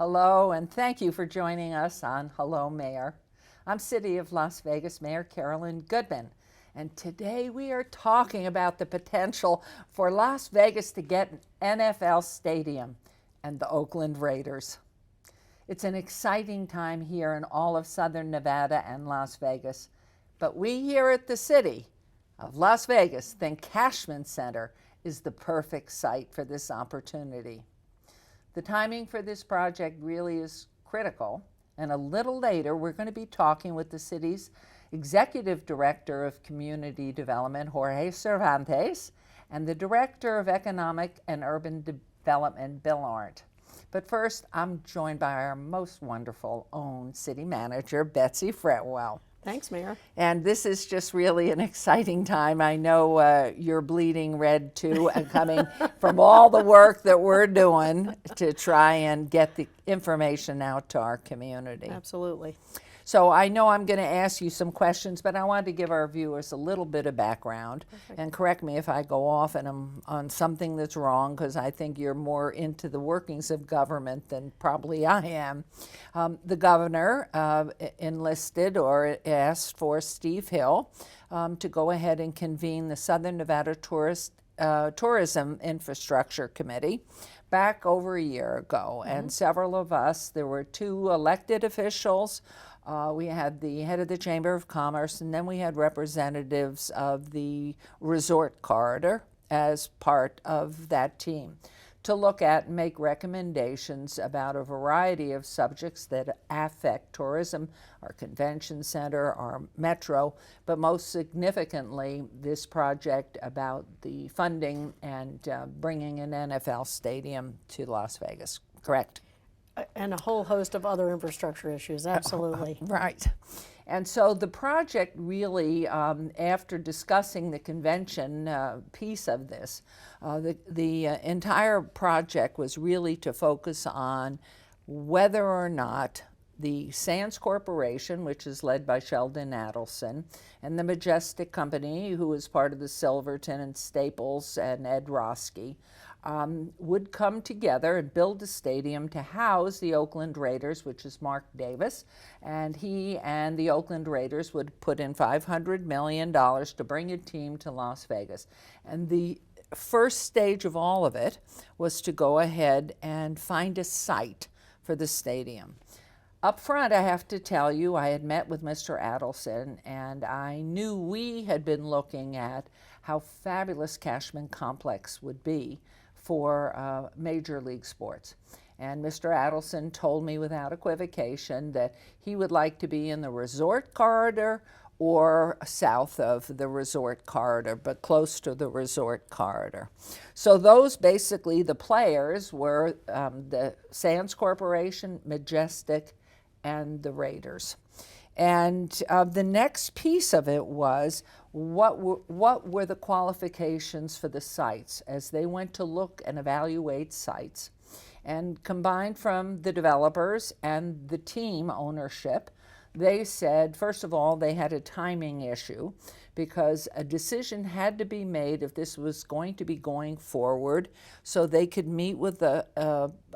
Hello, and thank you for joining us on Hello Mayor. I'm City of Las Vegas Mayor Carolyn Goodman, and today we are talking about the potential for Las Vegas to get an NFL stadium and the Oakland Raiders. It's an exciting time here in all of Southern Nevada and Las Vegas, but we here at the City of Las Vegas think Cashman Center is the perfect site for this opportunity. The timing for this project really is critical, and a little later we're going to be talking with the city's Executive Director of Community Development, Jorge Cervantes, and the Director of Economic and Urban Development, Bill Arndt. But first, I'm joined by our most wonderful own city manager, Betsy Fretwell. Thanks, Mayor. And this is just really an exciting time. I know you're bleeding red too, and coming from all the work that we're doing to try and get the information out to our community. Absolutely. So I know I'm going to ask you some questions, but I wanted to give our viewers a little bit of background. Perfect. And correct me if I go off and I'm on something that's wrong, because I think you're more into the workings of government than probably I am. The governor enlisted or asked for Steve Hill to go ahead and convene the Southern Nevada Tourism Infrastructure Committee back over a year ago. And several of us, there were two elected officials. We had the head of the Chamber of Commerce, and then we had representatives of the resort corridor as part of that team to look at and make recommendations about a variety of subjects that affect tourism, our convention center, our metro, but most significantly this project about the funding and bringing an NFL stadium to Las Vegas, correct? And a whole host of other infrastructure issues, absolutely. Right. And so the project really, after discussing the convention piece of this, the entire project was really to focus on whether or not the Sands Corporation, which is led by Sheldon Adelson, and the Majestic Company, who is part of the Silverton and Staples and Ed Roski, would come together and build a stadium to house the Oakland Raiders, which is Mark Davis, and he and the Oakland Raiders would put in $500 million to bring a team to Las Vegas. And the first stage of all of it was to go ahead and find a site for the stadium. Up front, I have to tell you, I had met with Mr. Adelson, and I knew we had been looking at how fabulous Cashman Complex would be for Major League sports. And Mr. Adelson told me without equivocation that he would like to be in the resort corridor or south of the resort corridor, but close to the resort corridor. So those basically, the players were the Sands Corporation, Majestic, and the Raiders. And the next piece of it was what were the qualifications for the sites as they went to look and evaluate sites. And combined from the developers and the team ownership, they said, first of all, they had a timing issue because a decision had to be made if this was going to be going forward so they could meet with the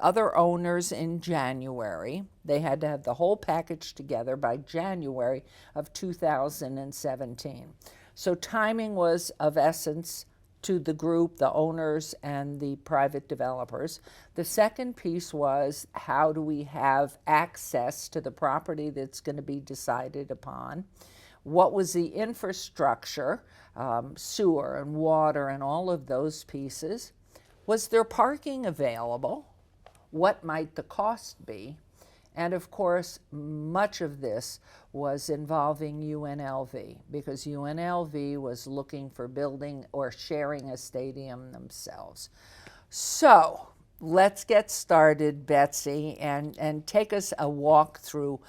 other owners in January. They had to have the whole package together by January of 2017. So timing was of essence to the group, the owners, and the private developers. The second piece was how do we have access to the property that's going to be decided upon? What was the infrastructure, sewer and water and all of those pieces? Was there parking available? What might the cost be? And of course, much of this was involving UNLV because UNLV was looking for building or sharing a stadium themselves. So let's get started, Betsy, and take us a walk through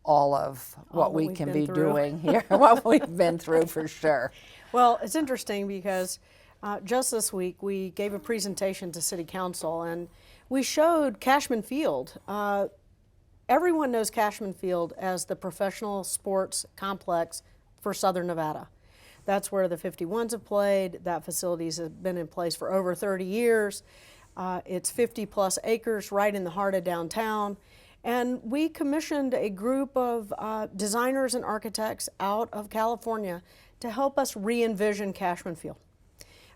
all of what we can be doing here, what we've been through for sure. Well, it's interesting because just this week we gave a presentation to City Council and we showed Cashman Field. Everyone knows Cashman Field as the professional sports complex for Southern Nevada. That's where the 51s have played. That facility has been in place for over 30 years. It's 50 plus acres right in the heart of downtown. And we commissioned a group of designers and architects out of California to help us re-envision Cashman Field.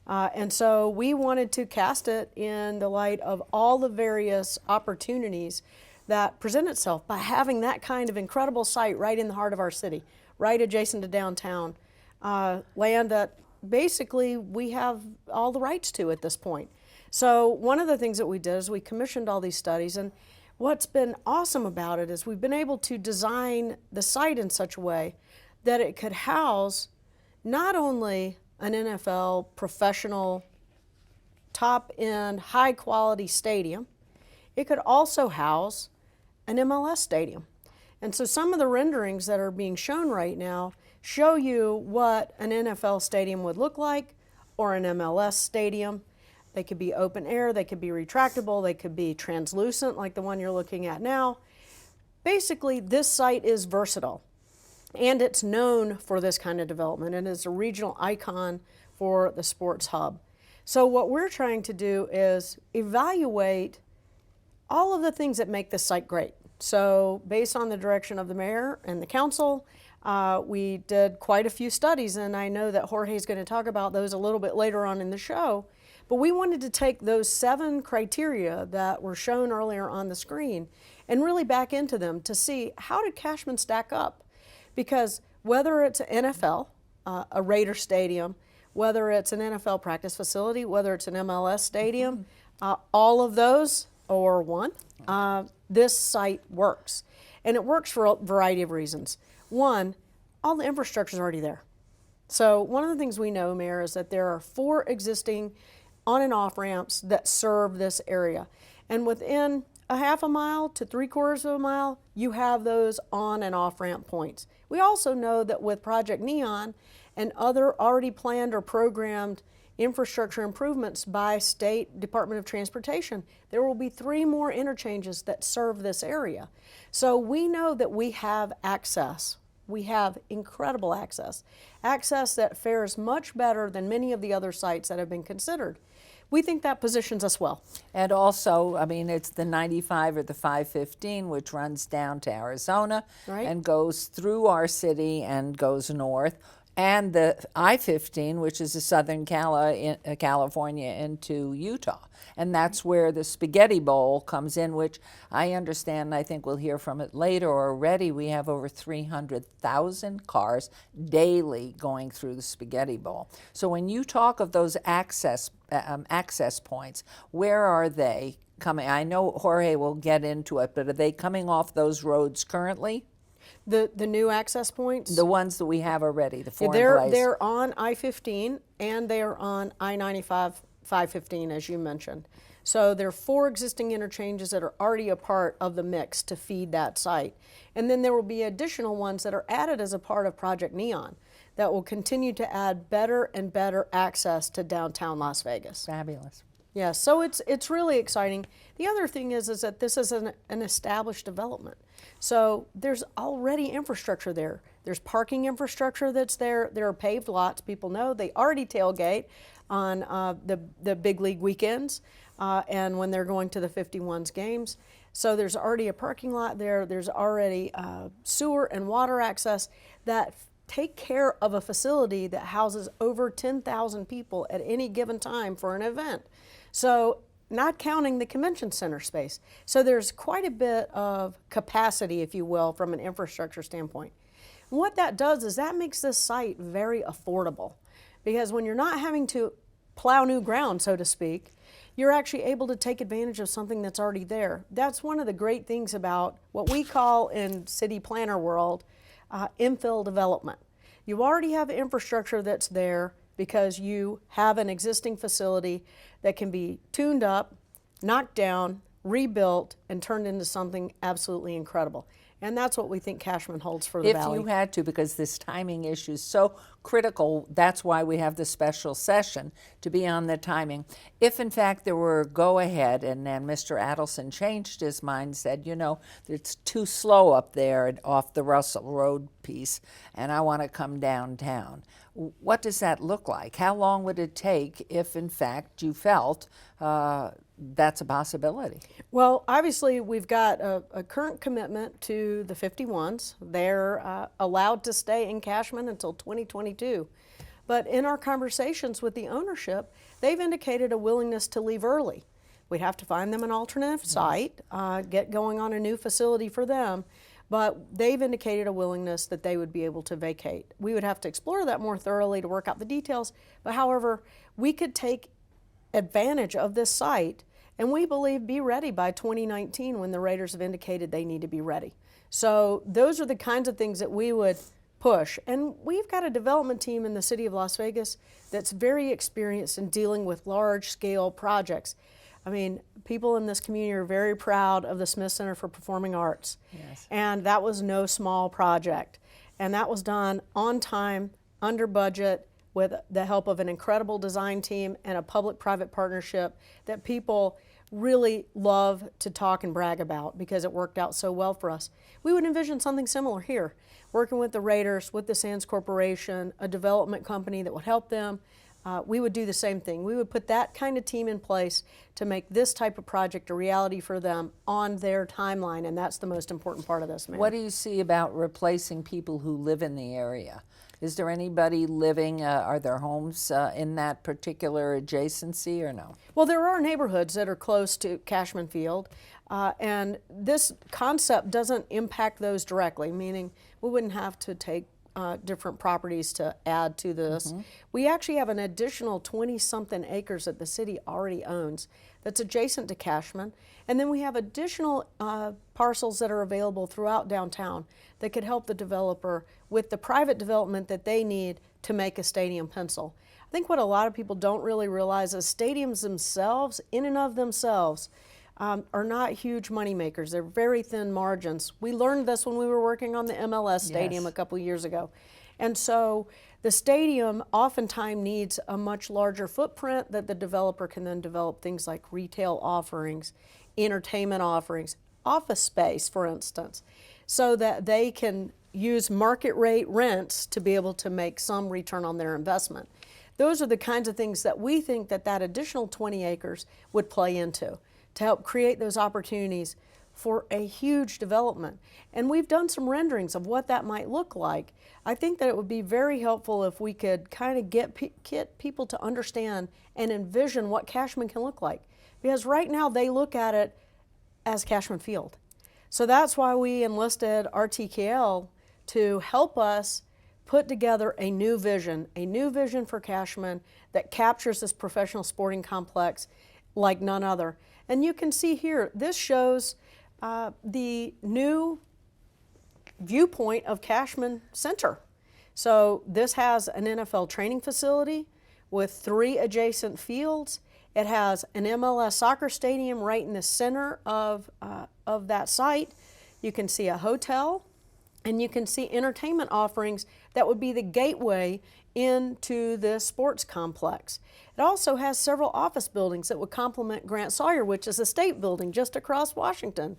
And so we wanted to cast it in the light of all the various opportunities that present itself by having that kind of incredible site right in the heart of our city, right adjacent to downtown, land that basically we have all the rights to at this point. So one of the things that we did is we commissioned all these studies, and what's been awesome about it is we've been able to design the site in such a way that it could house not only an NFL professional, top-end, high-quality stadium, it could also house an MLS stadium. And so some of the renderings that are being shown right now show you what an NFL stadium would look like, or an MLS stadium. They could be open air, they could be retractable, they could be translucent like the one you're looking at now. Basically, this site is versatile, and it's known for this kind of development, and is a regional icon for the sports hub. So what we're trying to do is evaluate all of the things that make this site great. So based on the direction of the mayor and the council, we did quite a few studies, and I know that Jorge is going to talk about those a little bit later on in the show. But we wanted to take those 7 criteria that were shown earlier on the screen and really back into them to see how did Cashman stack up. Because whether it's an NFL, a Raider stadium, whether it's an NFL practice facility, whether it's an MLS stadium, all of those, or one, this site works. And it works for a variety of reasons. One, all the infrastructure is already there. So one of the things we know, Mayor, is that there are 4 existing on and off ramps that serve this area. And within a half a mile to 3/4 of a mile, you have those on and off ramp points. We also know that with Project Neon and other already planned or programmed infrastructure improvements by State Department of Transportation, there will be 3 more interchanges that serve this area. So we know that we have access. We have incredible access. Access that fares much better than many of the other sites that have been considered. We think that positions us well. And also, I mean, it's the 95 or the 515, which runs down to Arizona Right. and goes through our city and goes north. And the I-15, which is the Southern California into Utah. And that's where the Spaghetti Bowl comes in, which I understand, I think we'll hear from it later already. We have over 300,000 cars daily going through the Spaghetti Bowl. So when you talk of those access points, where are they coming? I know Jorge will get into it, but are they coming off those roads currently? The new access points? The ones that we have already, the 4 in place. They're on I-15 and they're on I-95, 515, as you mentioned. So there are 4 existing interchanges that are already a part of the mix to feed that site. And then there will be additional ones that are added as a part of Project Neon that will continue to add better and better access to downtown Las Vegas. Fabulous. Yeah, so it's really exciting. The other thing is that this is an established development. So there's already infrastructure there. There's parking infrastructure that's there. There are paved lots. People know they already tailgate on the big league weekends and when they're going to the 51s games. So there's already a parking lot there. There's already sewer and water access that take care of a facility that houses over 10,000 people at any given time for an event. So not counting the convention center space. So there's quite a bit of capacity, if you will, from an infrastructure standpoint. And what that does is that makes this site very affordable, because when you're not having to plow new ground, so to speak, you're actually able to take advantage of something that's already there. That's one of the great things about what we call in city planner world infill development. You already have infrastructure that's there because you have an existing facility that can be tuned up, knocked down, rebuilt, and turned into something absolutely incredible. And that's what we think Cashman holds for the Valley. If you had to, because this timing issue is so critical, that's why we have the special session, to be on the timing. If in fact there were a go-ahead and then Mr. Adelson changed his mind, said, you know, it's too slow up there off the Russell Road piece, and I want to come downtown. What does that look like? How long would it take if in fact you felt that's a possibility. Well, obviously, we've got a current commitment to the 51s. They're allowed to stay in Cashman until 2022. But in our conversations with the ownership, they've indicated a willingness to leave early. We'd have to find them an alternative site, get going on a new facility for them, but they've indicated a willingness that they would be able to vacate. We would have to explore that more thoroughly to work out the details, but however, we could take advantage of this site and we believe be ready by 2019 when the Raiders have indicated they need to be ready. So those are the kinds of things that we would push. And we've got a development team in the city of Las Vegas that's very experienced in dealing with large scale projects. I mean, people in this community are very proud of the Smith Center for Performing Arts. Yes. And that was no small project. And that was done on time, under budget, with the help of an incredible design team and a public-private partnership that people really love to talk and brag about because it worked out so well for us. We would envision something similar here, working with the Raiders, with the Sands Corporation, a development company that would help them. We would do the same thing. We would put that kind of team in place to make this type of project a reality for them on their timeline, and that's the most important part of this, man. What do you see about replacing people who live in the area? Is there anybody living, are there homes in that particular adjacency or no? Well, there are neighborhoods that are close to Cashman Field, and this concept doesn't impact those directly, meaning we wouldn't have to take different properties to add to this. We actually have an additional 20-something acres that the city already owns that's adjacent to Cashman. And then we have additional parcels that are available throughout downtown that could help the developer with the private development that they need to make a stadium pencil. I think what a lot of people don't really realize is stadiums themselves, in and of themselves, are not huge money makers. They're very thin margins. We learned this when we were working on the MLS stadium Yes. a couple years ago. And so the stadium oftentimes needs a much larger footprint that the developer can then develop things like retail offerings, entertainment offerings, office space, for instance, so that they can use market rate rents to be able to make some return on their investment. Those are the kinds of things that we think that that additional 20 acres would play into to help create those opportunities for a huge development. And we've done some renderings of what that might look like. I think that it would be very helpful if we could kind of get people to understand and envision what Cashman can look like. Because right now they look at it as Cashman Field. So that's why we enlisted RTKL to help us put together a new vision for Cashman that captures this professional sporting complex like none other. And you can see here, this shows the new viewpoint of Cashman Center. So this has an NFL training facility with 3 adjacent fields. It has an MLS soccer stadium right in the center of that site. You can see a hotel, and you can see entertainment offerings that would be the gateway into the sports complex. It also has several office buildings that would complement Grant Sawyer, which is a state building just across Washington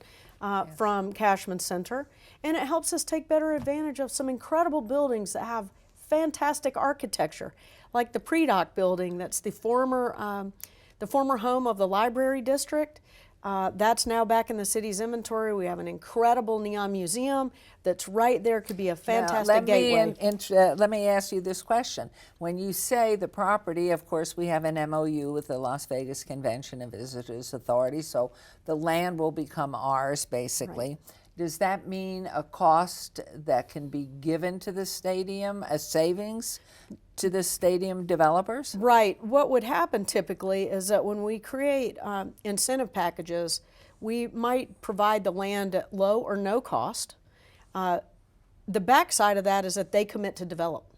from Cashman Center. And it helps us take better advantage of some incredible buildings that have fantastic architecture, like the Predock building that's the former home of the library district. That's now back in the city's inventory. We have an incredible neon museum that's right there, could be a fantastic gateway. Let me ask you this question. When you say the property, of course, we have an MOU with the Las Vegas Convention and Visitors Authority, so the land will become ours, basically. Right. Does that mean a cost that can be given to the stadium, a savings to the stadium developers? Right. What would happen typically is that when we create incentive packages, we might provide the land at low or no cost. The backside of that is that they commit to develop.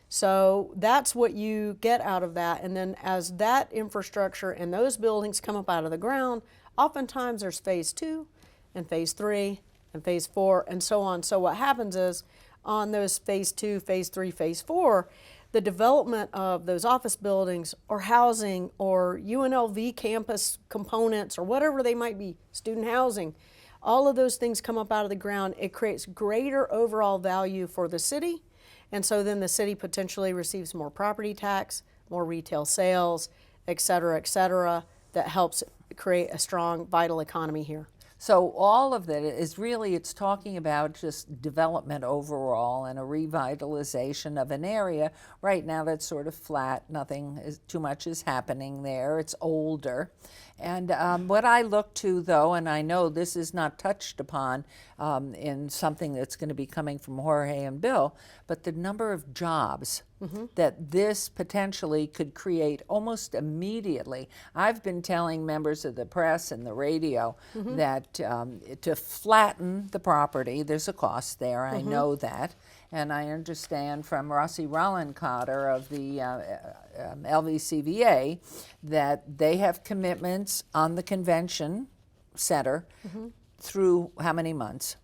So that's what you get out of that. And then as that infrastructure and those buildings come up out of the ground, oftentimes there's phase 2 and phase 3 and phase 4 and so on. So what happens is on those phase 2, phase 3, phase 4, the development of those office buildings or housing or UNLV campus components or whatever they might be, student housing, all of those things come up out of the ground. It creates greater overall value for the city. And so then the city potentially receives more property tax, more retail sales, et cetera, that helps create a strong, vital economy here. So all of that is really, it's talking about just development overall and a revitalization of an area right now that's sort of flat. Nothing is, too much is happening there. It's older. And what I look to, though, and I know this is not touched upon in something that's going to be coming from Jorge and Bill, but the number of jobs that this potentially could create almost immediately. I've been telling members of the press and the radio that to flatten the property, there's a cost there, I know that. And I understand from Rossi Rollencotter of the LVCVA that they have commitments on the convention center through how many months?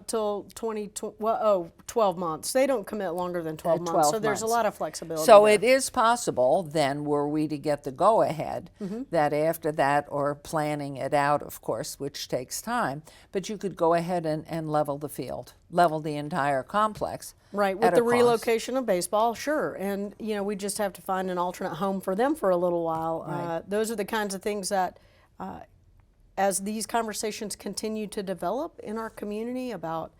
Till 12 months. They don't commit longer than 12 months, 12 so there's a months. lot of flexibility So there. it is possible then, were we to get the go-ahead, that after that, or planning it out, of course, which takes time, but you could go ahead and level the field, level the entire complex. Right, at with a the cost. relocation of baseball, sure. And, you know, we just have to find an alternate home for them for a little while. Right. Those are the kinds of things that, as these conversations continue to develop in our community about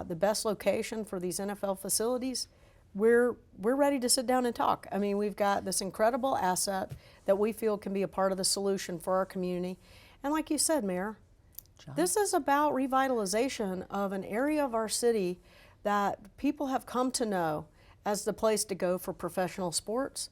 the best location for these NFL facilities, we're ready to sit down and talk. I mean, we've got this incredible asset that we feel can be a part of the solution for our community. And like you said, Mayor, this is about revitalization of an area of our city that people have come to know as the place to go for professional sports,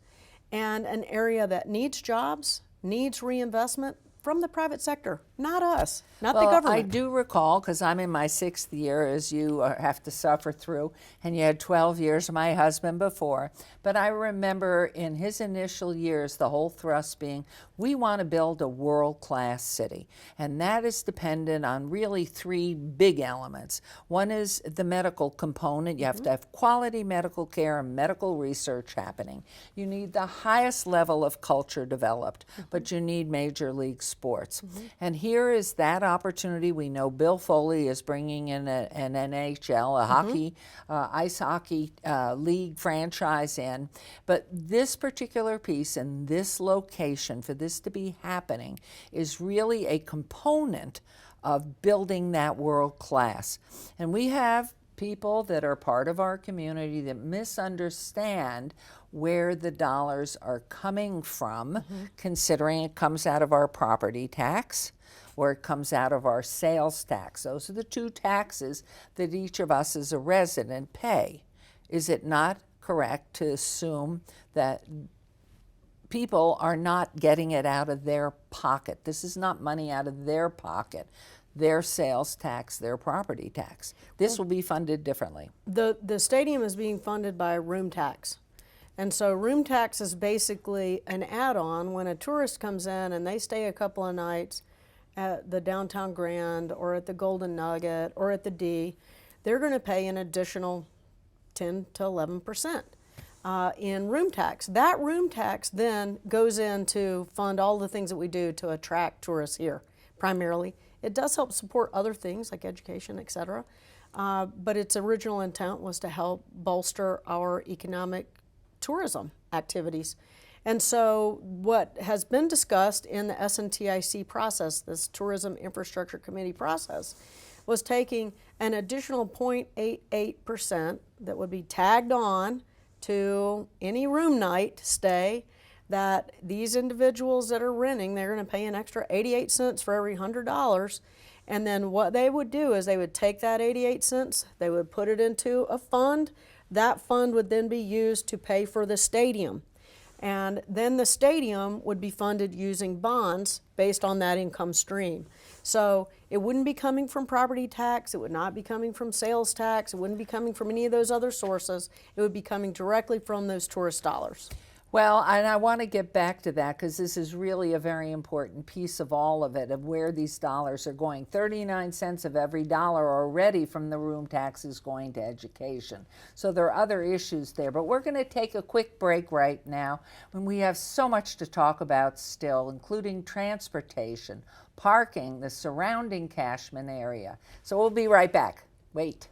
and an area that needs jobs, needs reinvestment from the private sector, not us, not the government. I do recall, because I'm in my 6th year, as you have to suffer through, and you had 12 years of my husband before. But I remember in his initial years, the whole thrust being, we want to build a world-class city. And that is dependent on really 3 big elements. One is the medical component. You have to have quality medical care and medical research happening. You need the highest level of culture developed, but you need major league sports. And here is that opportunity. We know Bill Foley is bringing in an NHL, a hockey, ice hockey league franchise in. But this particular piece and this location, for this to be happening, is really a component of building that world class. And we have people that are part of our community that misunderstand where the dollars are coming from, considering it comes out of our property tax or it comes out of our sales tax. Those are the 2 taxes that each of us as a resident pay. Is it not correct to assume that people are not getting it out of their pocket? This is not money out of their pocket. Their sales tax, their property tax. This will be funded differently. The stadium is being funded by room tax. And so room tax is basically an add-on when a tourist comes in and they stay a couple of nights at the Downtown Grand or at the Golden Nugget or at the D. They're going to pay an additional 10 to 11% in room tax. That room tax then goes in to fund all the things that we do to attract tourists here, primarily. It does help support other things like education, et cetera, but its original intent was to help bolster our economic tourism activities. And so what has been discussed in the SNTIC process, this Tourism Infrastructure Committee process, was taking an additional 0.88% that would be tagged on to any room night stay that these individuals that are renting, they're going to pay an extra 88 cents for every $100. And then what they would do is they would take that 88 cents, they would put it into a fund. That fund would then be used to pay for the stadium. And then the stadium would be funded using bonds based on that income stream. So it wouldn't be coming from property tax, it would not be coming from sales tax, it wouldn't be coming from any of those other sources. It would be coming directly from those tourist dollars. Well, and I want to get back to that because this is really a very important piece of all of it, of where these dollars are going. 39 cents of every dollar already from the room tax is going to education. So there are other issues there, but we're going to take a quick break right now when we have so much to talk about still, including transportation, parking, the surrounding Cashman area. So we'll be right back. Wait.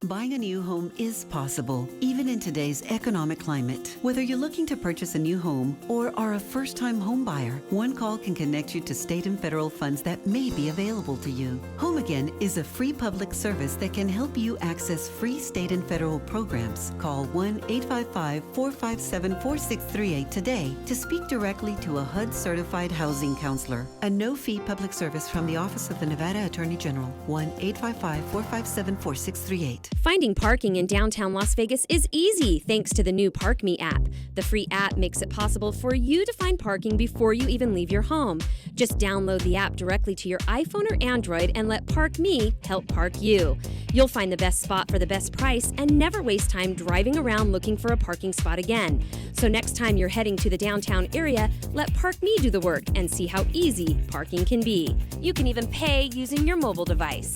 Buying a new home is possible, even in today's economic climate. Whether you're looking to purchase a new home or are a first-time home buyer, one call can connect you to state and federal funds that may be available to you. Home Again is a free public service that can help you access free state and federal programs. Call 1-855-457-4638 today to speak directly to a HUD-certified housing counselor. A no-fee public service from the Office of the Nevada Attorney General. 1-855-457-4638. Finding parking in downtown Las Vegas is easy thanks to the new ParkMe app. The free app makes it possible for you to find parking before you even leave your home. Just download the app directly to your iPhone or Android and let ParkMe help park you. You'll find the best spot for the best price and never waste time driving around looking for a parking spot again. So next time you're heading to the downtown area, let ParkMe do the work and see how easy parking can be. You can even pay using your mobile device.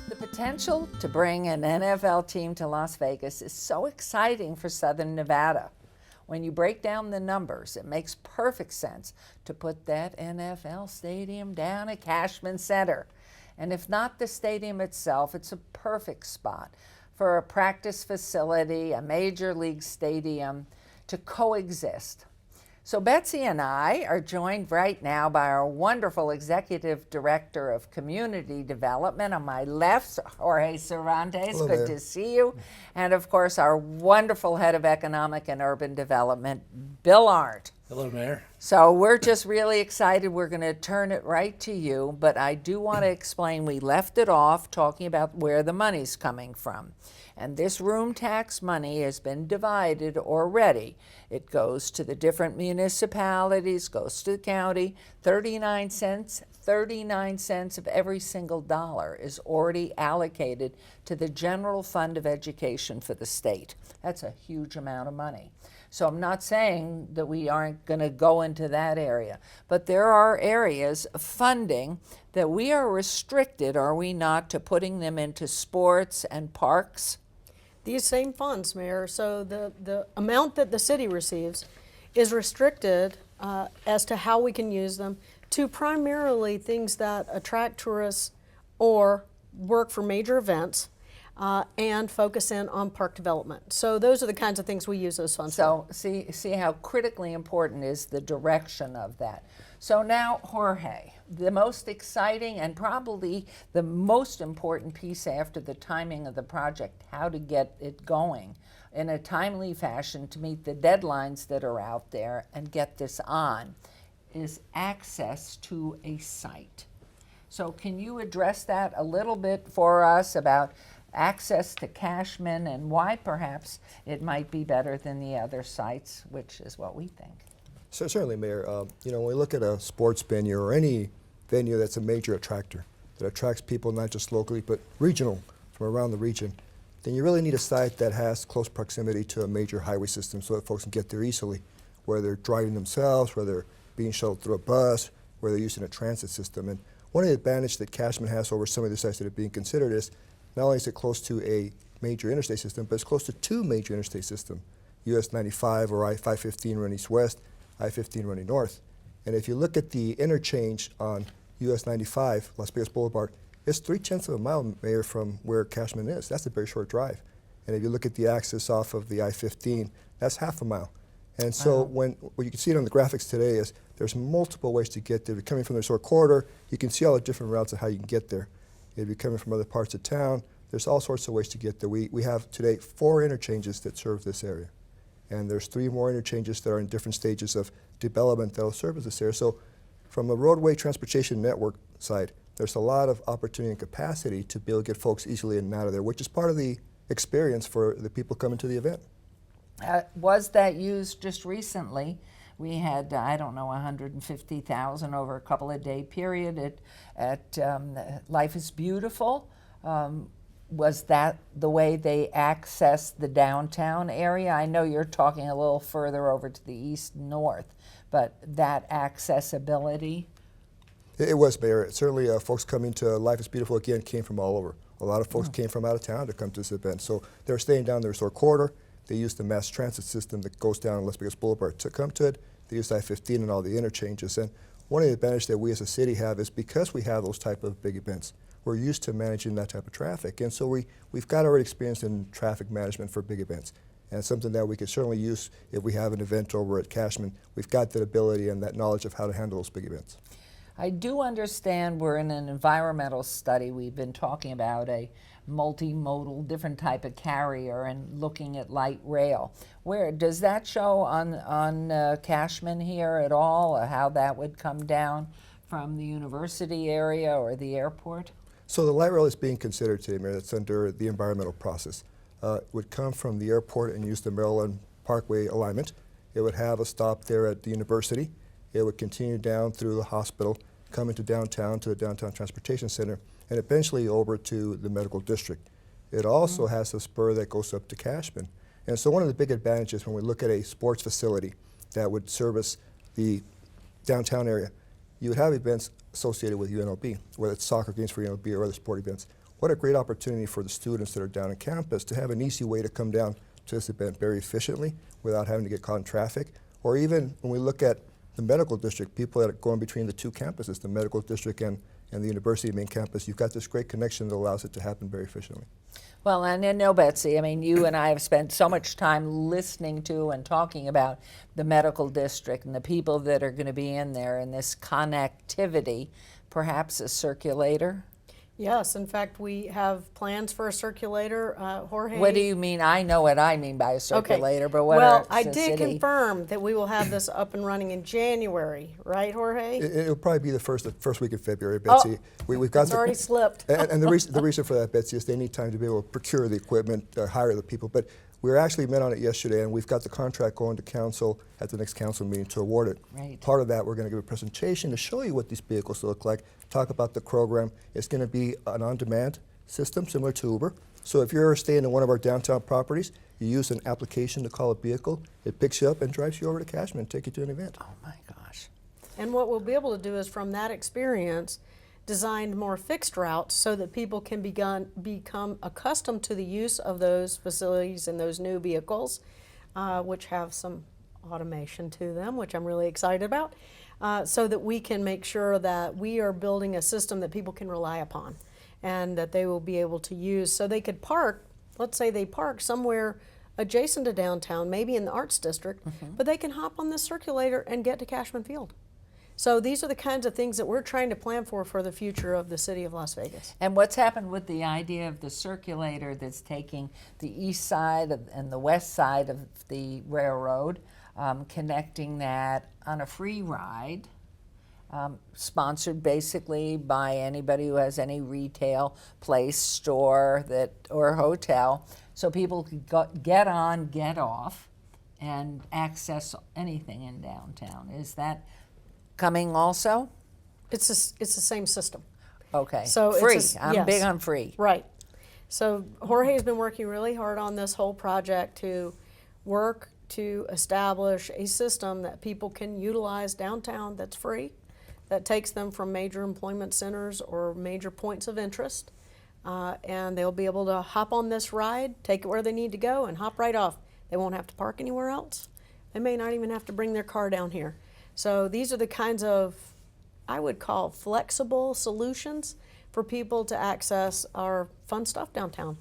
The potential to bring an NFL team to Las Vegas is so exciting for Southern Nevada. When you break down the numbers, it makes perfect sense to put that NFL stadium down at Cashman Center. And if not the stadium itself, it's a perfect spot for a practice facility, a major league stadium to coexist. So Betsy and I are joined right now by our wonderful Executive Director of Community Development. On my left, Jorge Cervantes. Hello Good there. to see you. And of course, our wonderful Head of Economic and Urban Development, Bill Arndt. Hello, Mayor. So we're just really excited. We're going to turn it right to you, but I do want to explain we left it off talking about where the money's coming from. And this room tax money has been divided already. It goes to the different municipalities, goes to the county, 39 cents. 39 cents of every single dollar is already allocated to the general fund of education for the state. That's a huge amount of money. So I'm not saying that we aren't going to go into that area, but there are areas of funding that we are restricted, are we not, to putting them into sports and parks? These same funds, Mayor, so the amount that the city receives is restricted as to how we can use them to primarily things that attract tourists or work for major events and focus in on park development. So those are the kinds of things we use those funds for. So see how critically important is the direction of that. So now, Jorge, the most exciting and probably the most important piece after the timing of the project, how to get it going in a timely fashion to meet the deadlines that are out there and get this on, is access to a site. So can you address that a little bit for us about access to Cashman and why perhaps it might be better than the other sites, which is what we think? So certainly, Mayor. When we look at a sports venue or any venue that's a major attractor that attracts people not just locally but regional from around the region, then you really need a site that has close proximity to a major highway system so that folks can get there easily, whether they're driving themselves, whether they're being shuttled through a bus, whether they're using a transit system. And one of the advantages that Cashman has over some of the sites that are being considered is not only is it close to a major interstate system, but it's close to two major interstate systems, US 95 or I-515 running east-west, I-15 running north. And if you look at the interchange on US 95, Las Vegas Boulevard, it's 0.3 of a mile, Mayor, from where Cashman is. That's a very short drive. And if you look at the access off of the I-15, that's half a mile. And so what you can see it on the graphics today is there's multiple ways to get there. If you're coming from the resort corridor, you can see all the different routes of how you can get there. If you're coming from other parts of town, there's all sorts of ways to get there. We have today 4 interchanges that serve this area. And there's 3 more interchanges that are in different stages of development that will service this area. So from a roadway transportation network side, there's a lot of opportunity and capacity to be able to get folks easily in and out of there, which is part of the experience for the people coming to the event. Was that used just recently? We had, I don't know, 150,000 over a couple of day period at Life is Beautiful. Was that the way they accessed the downtown area? I know you're talking a little further over to the east and north, but that accessibility? It was, Mayor. Certainly folks coming to Life is Beautiful again came from all over. A lot of folks came from out of town to come to this event. So they were staying down the resort corridor. They used the mass transit system that goes down Las Vegas Boulevard to come to it. they use I-15 and all the interchanges. And one of the advantages that we as a city have is because we have those type of big events, we're used to managing that type of traffic. And so we've got already experience in traffic management for big events. And it's something that we could certainly use if we have an event over at Cashman. We've got that ability and that knowledge of how to handle those big events. I do understand we're in an environmental study. We've been talking about a multimodal, different type of carrier and looking at light rail. Where does that show on Cashman here at all, or how that would come down from the university area or the airport? So the light rail is being considered today, Mayor. That's under the environmental process. It would come from the airport and use the Maryland Parkway alignment. It would have a stop there at the university. It would continue down through the hospital, come into downtown to the Downtown Transportation Center, and eventually over to the medical district. It also has a spur that goes up to Cashman. And so one of the big advantages when we look at a sports facility that would service the downtown area, you would have events associated with UNLV, whether it's soccer games for UNLV or other sport events. What a great opportunity for the students that are down on campus to have an easy way to come down to this event very efficiently without having to get caught in traffic. Or even when we look at the medical district, people that are going between the two campuses, the medical district and the university main campus, you've got this great connection that allows it to happen very efficiently. Well, and I know, Betsy, I mean, you and I have spent so much time listening to and talking about the medical district and the people that are going to be in there and this connectivity, perhaps a circulator. Yes, in fact, we have plans for a circulator. Jorge. What do you mean? I know what I mean by a circulator, but what well, are I the did city? confirm that we will have this up and running in January, right, Jorge? It'll probably be the first week of February, Betsy. We've got It's already slipped. And the reason for that, Betsy, is they need time to be able to procure the equipment, hire the people. But we actually met on it yesterday, and we've got the contract going to council at the next council meeting to award it. Right. Part of that, we're going to give a presentation to show you what these vehicles look like, talk about the program. It's going to be an on-demand system similar to Uber. So if you're staying in one of our downtown properties, you use an application to call a vehicle, it picks you up and drives you over to Cashman and take you to an event. Oh my gosh. And what we'll be able to do is, from that experience, design more fixed routes so that people can become accustomed to the use of those facilities and those new vehicles, which have some automation to them, which I'm really excited about, so that we can make sure that we are building a system that people can rely upon and that they will be able to use. So they could park, let's say they park somewhere adjacent to downtown, maybe in the Arts District, but they can hop on this circulator and get to Cashman Field. So these are the kinds of things that we're trying to plan for the future of the city of Las Vegas. And what's happened with the idea of the circulator that's taking the east side and the west side of the railroad, connecting that on a free ride, sponsored basically by anybody who has any retail place, store or hotel, so people could get on, get off, and access anything in downtown. Is that coming also? It's the same system. Okay. So free. it's I'm yes. big on free. Right. So Jorge has been working really hard on this whole project to work to establish a system that people can utilize downtown that's free, that takes them from major employment centers or major points of interest, and they'll be able to hop on this ride, take it where they need to go, and hop right off. They won't have to park anywhere else. They may not even have to bring their car down here. So these are the kinds of, I would call, flexible solutions for people to access our fun stuff downtown.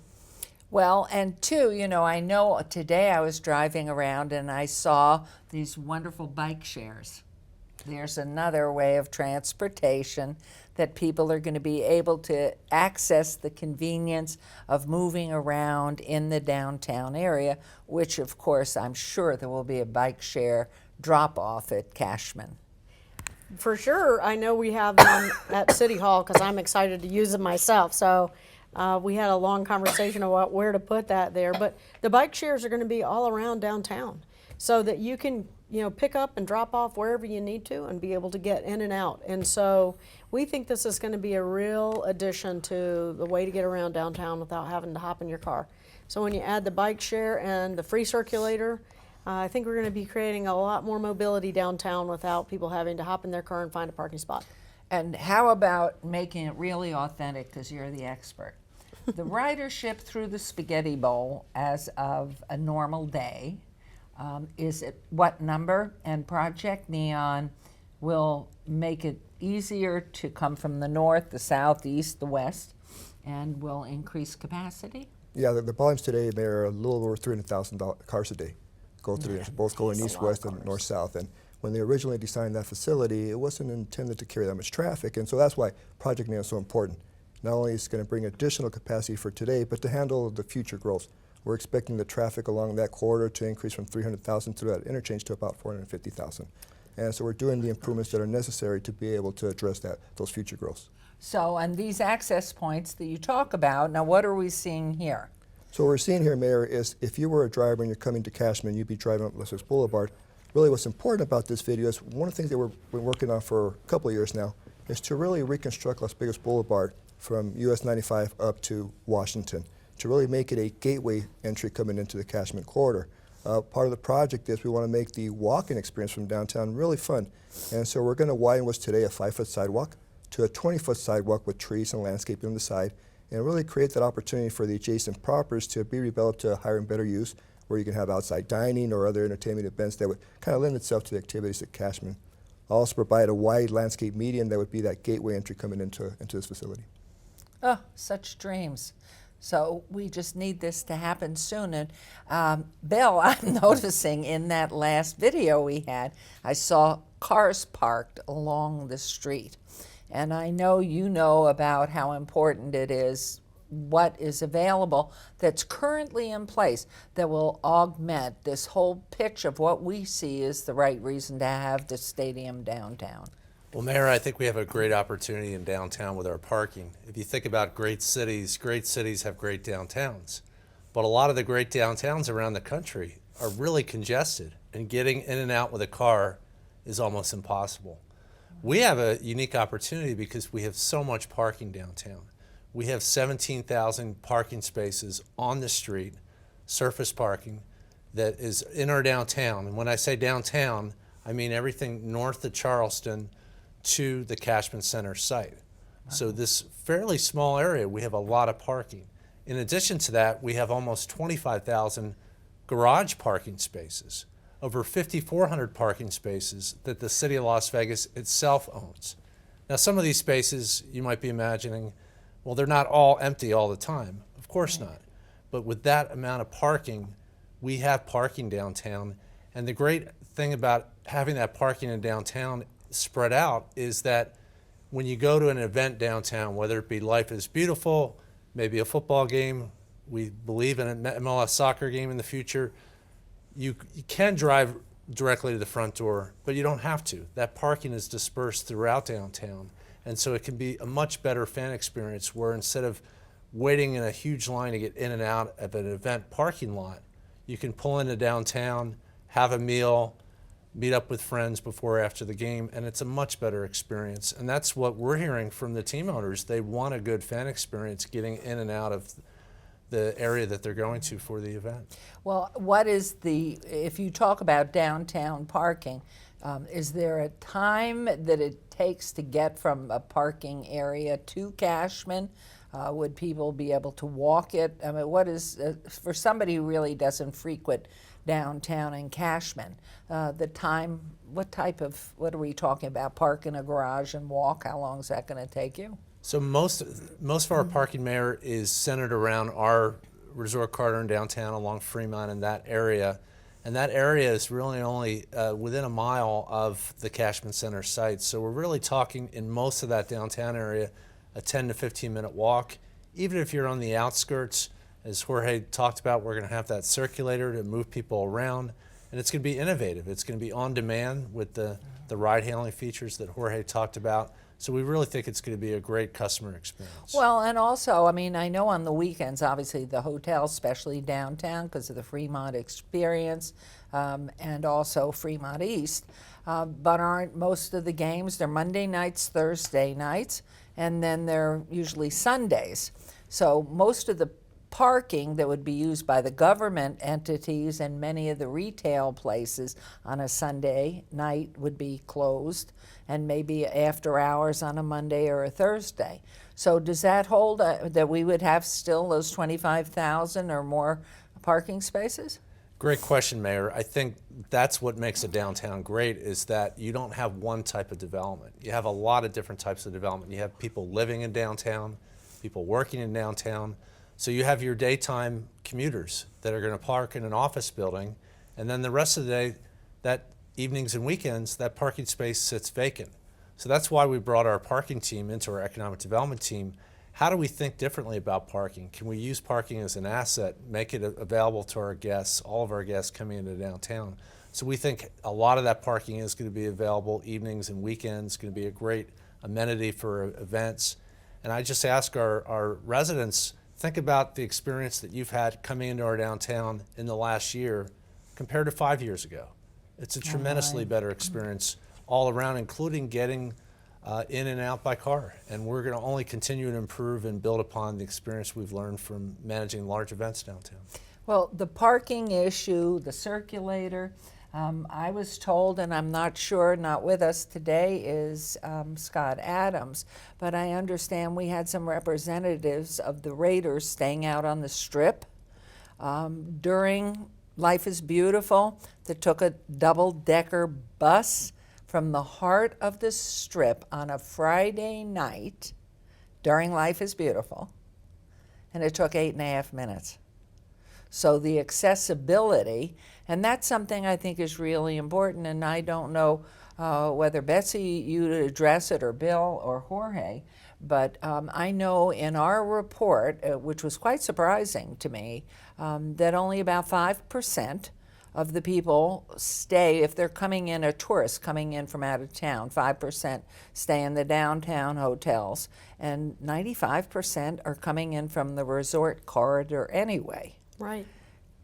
Well, and two, I know today I was driving around and I saw these wonderful bike shares. There's another way of transportation that people are going to be able to access the convenience of moving around in the downtown area, which of course I'm sure there will be a bike share drop-off at Cashman. For sure, I know we have them at City Hall because I'm excited to use them myself. So we had a long conversation about where to put that there. But the bike shares are going to be all around downtown so that you can pick up and drop off wherever you need to and be able to get in and out. And so we think this is going to be a real addition to the way to get around downtown without having to hop in your car. So when you add the bike share and the free circulator, I think we're going to be creating a lot more mobility downtown without people having to hop in their car and find a parking spot. And how about making it really authentic, because you're the expert? The ridership through the Spaghetti Bowl as of a normal day, Is it what number? And Project Neon will make it easier to come from the north, the south, the east, the west, and will increase capacity? Yeah, the volumes today, Mayor, are a little over 300,000 cars a day go through there, both going east, west, and north, south. And when they originally designed that facility, it wasn't intended to carry that much traffic, and so that's why Project Neon is so important. Not only is it going to bring additional capacity for today, but to handle the future growth. We're expecting the traffic along that corridor to increase from 300,000 through that interchange to about 450,000. And so we're doing the improvements that are necessary to be able to address those future growths. So, and these access points that you talk about, now what are we seeing here? So what we're seeing here, Mayor, is if you were a driver and you're coming to Cashman, you'd be driving up Los Angeles Boulevard. Really what's important about this video is one of the things that we've been working on for a couple of years now is to really reconstruct Las Vegas Boulevard from US 95 up to Washington, to really make it a gateway entry coming into the Cashman corridor. Part of the project is we want to make the walking experience from downtown really fun. And so we're going to widen what's today a 5-foot sidewalk to a 20-foot sidewalk with trees and landscaping on the side, and really create that opportunity for the adjacent properties to be redeveloped to higher and better use, where you can have outside dining or other entertainment events that would kind of lend itself to the activities at Cashman. Also provide a wide landscape median that would be that gateway entry coming into this facility. Oh, such dreams. So we just need this to happen soon. And Bill, I'm noticing in that last video we had, I saw cars parked along the street. And I know you know about how important it is, what is available that's currently in place that will augment this whole pitch of what we see is the right reason to have the stadium downtown. Well, Mayor, I think we have a great opportunity in downtown with our parking. If you think about great cities have great downtowns. But a lot of the great downtowns around the country are really congested, and getting in and out with a car is almost impossible. We have a unique opportunity because we have so much parking downtown. We have 17,000 parking spaces on the street, surface parking, that is in our downtown. And when I say downtown, I mean everything north of Charleston to the Cashman Center site. So this fairly small area, we have a lot of parking. In addition to that, we have almost 25,000 garage parking spaces, over 5,400 parking spaces that the city of Las Vegas itself owns. Now, some of these spaces you might be imagining, well, they're not all empty all the time. Of course not. But with that amount of parking, we have parking downtown. And the great thing about having that parking in downtown spread out is that when you go to an event downtown, whether it be Life is Beautiful, maybe a football game, we believe in an MLS soccer game in the future, you can drive directly to the front door, but you don't have to. That parking is dispersed throughout downtown. And so it can be a much better fan experience where instead of waiting in a huge line to get in and out of an event parking lot, you can pull into downtown, have a meal, meet up with friends before or after the game, and it's a much better experience. And that's what we're hearing from the team owners. They want a good fan experience getting in and out of the area that they're going to for the event. Well, what is if you talk about downtown parking, is there a time that it takes to get from a parking area to Cashman? Would people be able to walk it? I mean, what is, for somebody who really doesn't frequent downtown and Cashman, the time, what are we talking about? Park in a garage and walk? How long is that going to take you? So most of our parking, Mayor, is centered around our resort corridor in downtown along Fremont and that area. And that area is really only within a mile of the Cashman Center site. So we're really talking in most of that downtown area, a 10 to 15 minute walk. Even if you're on the outskirts, as Jorge talked about, we're going to have that circulator to move people around. And it's going to be innovative. It's going to be on demand with the ride hailing features that Jorge talked about. So we really think it's going to be a great customer experience. Well, and also, I mean, I know on the weekends, obviously the hotels, especially downtown because of the Fremont experience, and also Fremont East, but aren't most of the games, they're Monday nights, Thursday nights, and then they're usually Sundays. So most of the parking that would be used by the government entities and many of the retail places on a Sunday night would be closed, and maybe after hours on a Monday or a Thursday. So does that hold that we would have still those 25,000 or more parking spaces? Great question, Mayor. I think that's what makes a downtown great, is that you don't have one type of development. You have a lot of different types of development. You have people living in downtown, people working in downtown. So you have your daytime commuters that are going to park in an office building, and then the rest of the day, that evenings and weekends, that parking space sits vacant. So that's why we brought our parking team into our economic development team. How do we think differently about parking? Can we use parking as an asset, make it available to our guests, all of our guests coming into downtown? So we think a lot of that parking is going to be available evenings and weekends, going to be a great amenity for events. And I just ask our residents, think about the experience that you've had coming into our downtown in the last year compared to 5 years ago. It's a tremendously better experience all around, including getting in and out by car. And we're going to only continue to improve and build upon the experience we've learned from managing large events downtown. Well, the parking issue, the circulator, I was told, and I'm not sure, not with us today, is Scott Adams, but I understand we had some representatives of the Raiders staying out on the Strip during Life is Beautiful that took a double-decker bus from the heart of the Strip on a Friday night during Life is Beautiful, and it took 8.5 minutes. So the accessibility, and that's something I think is really important, and I don't know whether Betsy, you'd address it, or Bill, or Jorge, but I know in our report, which was quite surprising to me, that only about 5% of the people stay, if they're coming in, a tourist coming in from out of town, 5% stay in the downtown hotels, and 95% are coming in from the resort corridor anyway. Right.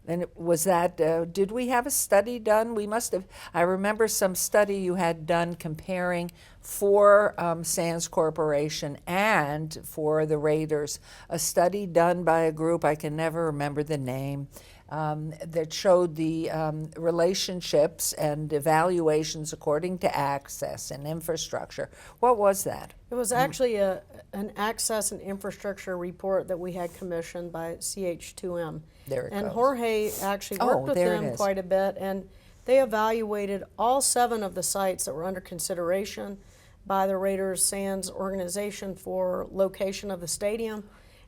And was that, did we have a study done? We must have, I remember some study you had done comparing for Sands Corporation and for the Raiders, a study done by a group, I can never remember the name, that showed the relationships and evaluations according to access and infrastructure. What was that? It was actually an access and infrastructure report that we had commissioned by CH2M. There it and goes. Jorge actually Oh, worked with there it them is. quite a bit, and they evaluated all 7 of the sites that were under consideration by the Raiders Sands organization for location of the stadium.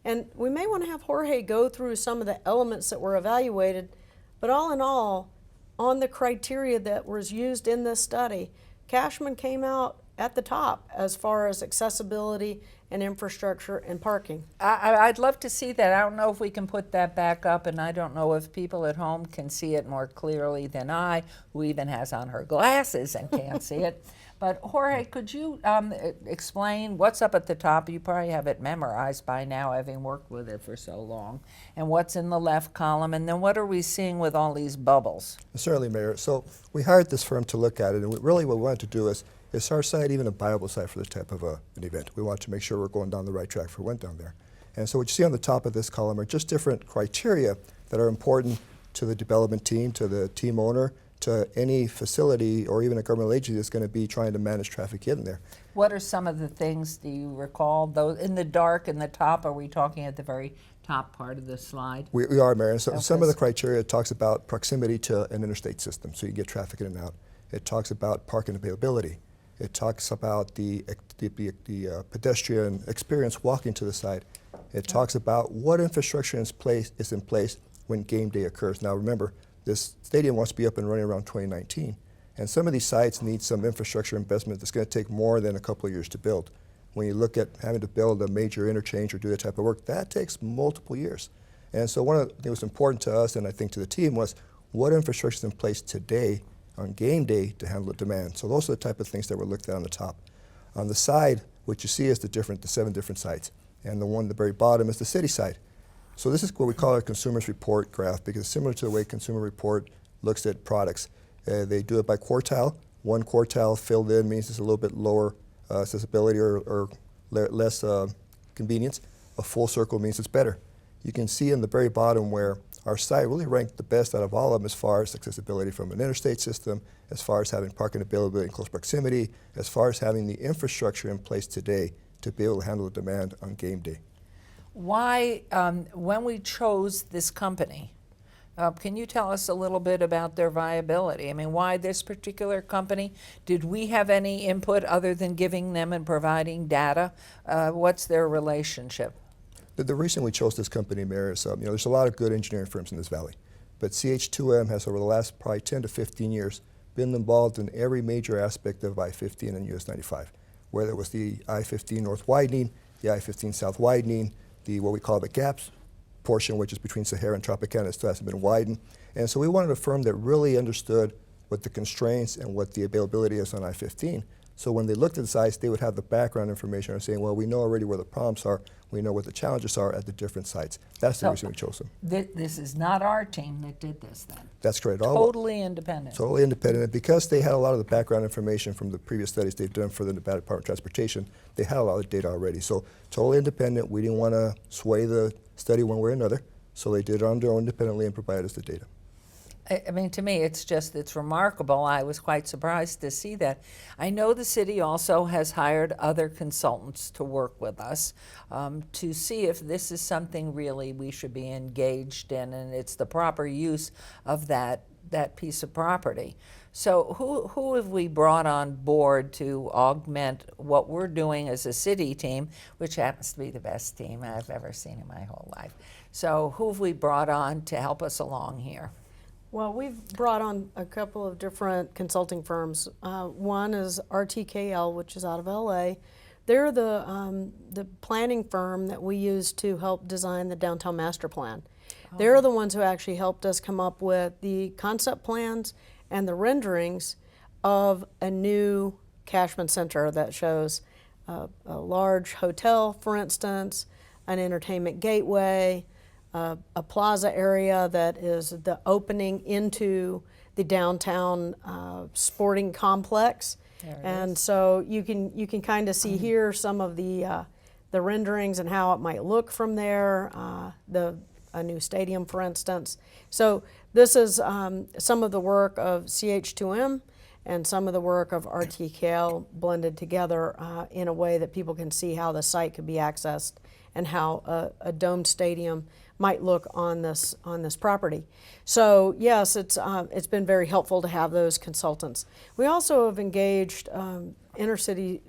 And we may want to have Jorge go through some of the elements that were evaluated, but all in all, on the criteria that was used in this study, Cashman came out at the top as far as accessibility and infrastructure and parking. I'd love to see that. I don't know if we can put that back up, and I don't know if people at home can see it more clearly than I, who even has on her glasses and can't see it. But Jorge, could you explain what's up at the top? You probably have it memorized by now, having worked with it for so long. And what's in the left column, and then what are we seeing with all these bubbles? Certainly, Mayor. So we hired this firm to look at it, and really what we wanted to do is our site even a viable site for this type of an event? We want to make sure we're going down the right track for went down there. And so what you see on the top of this column are just different criteria that are important to the development team, to the team owner, to any facility or even a governmental agency that's going to be trying to manage traffic in there. What are some of the things, do you recall? Those in the dark in the top, are we talking at the very top part of the slide? We are, Mayor. And so some of Okay. the criteria talks about proximity to an interstate system, so you get traffic in and out. It talks about parking availability. It talks about the pedestrian experience walking to the site. It talks about what infrastructure is in place when game day occurs. Now remember, this stadium wants to be up and running around 2019. And some of these sites need some infrastructure investment that's going to take more than a couple of years to build. When you look at having to build a major interchange or do that type of work, that takes multiple years. And so one of the things that was important to us and I think to the team was what infrastructure is in place today on game day to handle the demand. So those are the type of things that were looked at on the top. On the side, what you see is the 7 different sites. And the one at the very bottom is the city side. So this is what we call a consumer's report graph, because it's similar to the way Consumer Report looks at products. They do it by quartile. One quartile filled in means it's a little bit lower accessibility or less convenience. A full circle means it's better. You can see in the very bottom where our site really ranked the best out of all of them as far as accessibility from an interstate system, as far as having parking availability in close proximity, as far as having the infrastructure in place today to be able to handle the demand on game day. Why, when we chose this company, Can you tell us a little bit about their viability? I mean, why this particular company? Did we have any input other than giving them and providing data? What's their relationship? The reason we chose this company, Mayor, is there's a lot of good engineering firms in this valley, but CH2M has over the last probably 10 to 15 years been involved in every major aspect of I-15 and US 95, whether it was the I-15 North widening, the I-15 South widening, the what we call the gaps portion, which is between Sahara and Tropicana, still hasn't been widened. And so we wanted a firm that really understood what the constraints and what the availability is on I-15. So when they looked at the sites, they would have the background information and saying, well, we know already where the problems are, we know what the challenges are at the different sites. That's the reason we chose them. This is not our team that did this then? That's correct. Totally independent? Totally independent. And because they had a lot of the background information from the previous studies they've done for the Nevada Department of Transportation, they had a lot of data already. So totally independent. We didn't want to sway the study one way or another. So they did it on their own independently and provided us the data. I mean, to me, it's remarkable. I was quite surprised to see that. I know the city also has hired other consultants to work with us to see if this is something really we should be engaged in, and it's the proper use of that piece of property. So who have we brought on board to augment what we're doing as a city team, which happens to be the best team I've ever seen in my whole life? So who have we brought on to help us along here? Well, we've brought on a couple of different consulting firms. One is RTKL, which is out of LA. They're the planning firm that we use to help design the downtown master plan. They're the ones who actually helped us come up with the concept plans and the renderings of a new Cashman Center that shows a large hotel, for instance, an entertainment gateway, a plaza area that is the opening into the downtown sporting complex. And so you can kind of see here some of the renderings and how it might look from there, a new stadium, for instance. So this is some of the work of CH2M and some of the work of RTKL blended together in a way that people can see how the site could be accessed and how a domed stadium might look on this property. So yes, it's been very helpful to have those consultants. We also have engaged Inner Circle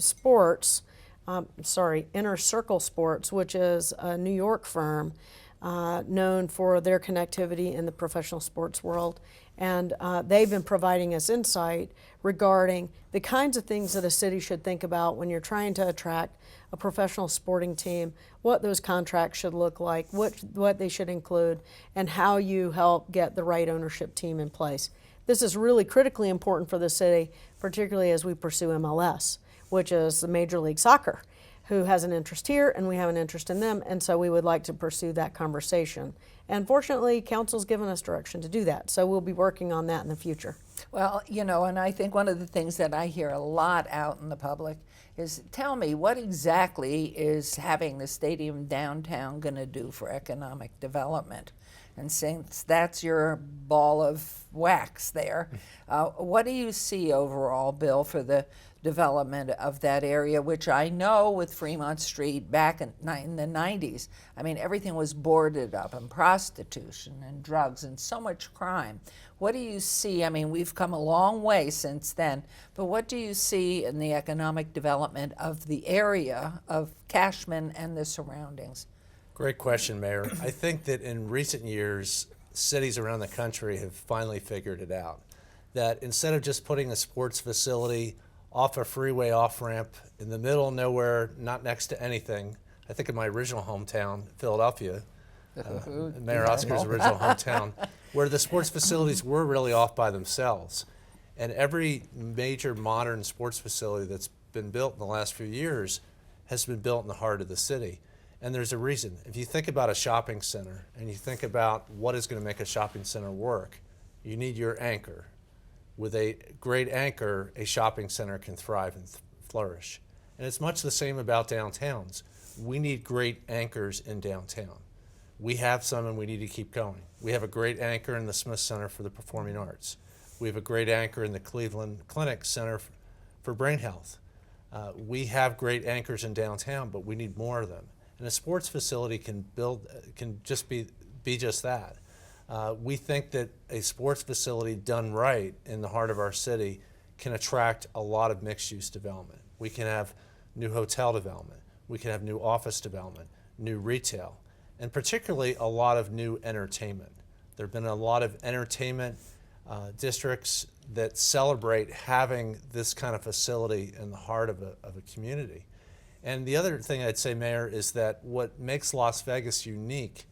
Sports, which is a New York firm known for their connectivity in the professional sports world. And they've been providing us insight regarding the kinds of things that a city should think about when you're trying to attract a professional sporting team, what those contracts should look like, what they should include, and how you help get the right ownership team in place. This is really critically important for the city, particularly as we pursue MLS, which is the Major League Soccer, who has an interest here and we have an interest in them, and so we would like to pursue that conversation. And fortunately, council's given us direction to do that, so we'll be working on that in the future. Well, and I think one of the things that I hear a lot out in the public is, tell me, what exactly is having the stadium downtown going to do for economic development? And since that's your ball of wax there, what do you see overall, Bill, for the development of that area, which I know with Fremont Street back in the 90s, I mean, everything was boarded up, and prostitution and drugs and so much crime. What do you see? I mean, we've come a long way since then, but what do you see in the economic development of the area of Cashman and the surroundings? Great question, Mayor. I think that in recent years, cities around the country have finally figured it out, that instead of just putting a sports facility off a freeway off-ramp in the middle of nowhere, not next to anything, I think in my original hometown, Philadelphia, Mayor Oscar's original hometown, where the sports facilities were really off by themselves. And every major modern sports facility that's been built in the last few years has been built in the heart of the city. And there's a reason. If you think about a shopping center and you think about what is going to make a shopping center work, you need your anchor. With a great anchor, a shopping center can thrive and flourish. And it's much the same about downtowns. We need great anchors in downtown. We have some and we need to keep going. We have a great anchor in the Smith Center for the Performing Arts. We have a great anchor in the Cleveland Clinic Center for Brain Health. We have great anchors in downtown, but we need more of them. And a sports facility can just be just that. We think that a sports facility done right in the heart of our city can attract a lot of mixed-use development. We can have new hotel development, we can have new office development, new retail, and particularly a lot of new entertainment. There have been a lot of entertainment districts that celebrate having this kind of facility in the heart of a community. And the other thing I'd say, Mayor, is that what makes Las Vegas unique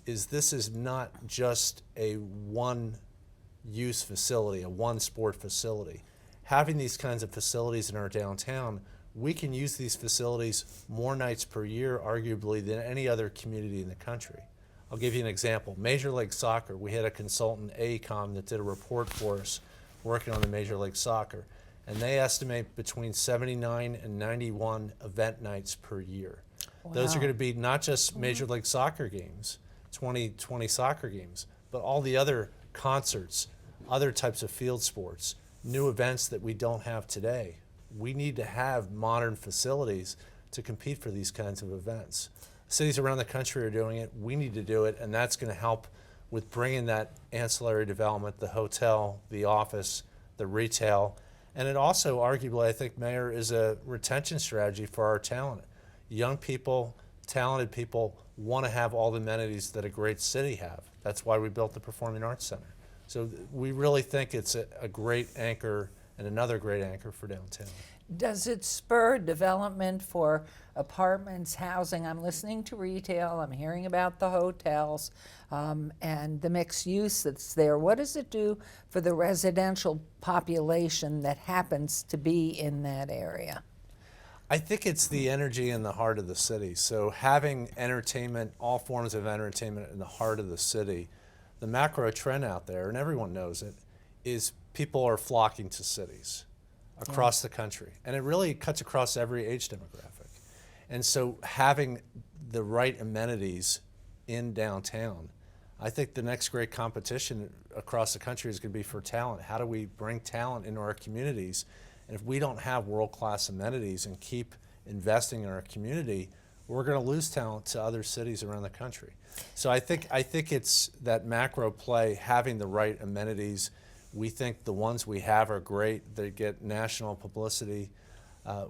is this is not just a one-use facility, a one-sport facility. Having these kinds of facilities in our downtown, we can use these facilities more nights per year, arguably, than any other community in the country. I'll give you an example. Major League Soccer, we had a consultant, AECOM, that did a report for us working on the Major League Soccer, and they estimate between 79 and 91 event nights per year. Wow. Those are going to be not just Major League Soccer games, 20 soccer games, but all the other concerts, other types of field sports, new events that we don't have today. We need to have modern facilities to compete for these kinds of events. Cities around the country are doing it. We need to do it, and that's going to help with bringing that ancillary development, the hotel, the office, the retail, and it also, arguably, I think, Mayor, is a retention strategy for our talent. Young people, talented people want to have all the amenities that a great city have. That's why we built the Performing Arts Center. So we really think it's a great anchor and another great anchor for downtown. Does it spur development for apartments, housing? I'm listening to retail, I'm hearing about the hotels, and the mixed use that's there. What does it do for the residential population that happens to be in that area? I think it's the energy in the heart of the city. So having entertainment, all forms of entertainment in the heart of the city, the macro trend out there, and everyone knows it, is people are flocking to cities across the country. And it really cuts across every age demographic. And so having the right amenities in downtown, I think the next great competition across the country is going to be for talent. How do we bring talent into our communities? And if we don't have world-class amenities and keep investing in our community, we're going to lose talent to other cities around the country. So I think it's that macro play, having the right amenities. We think the ones we have are great. They get national publicity.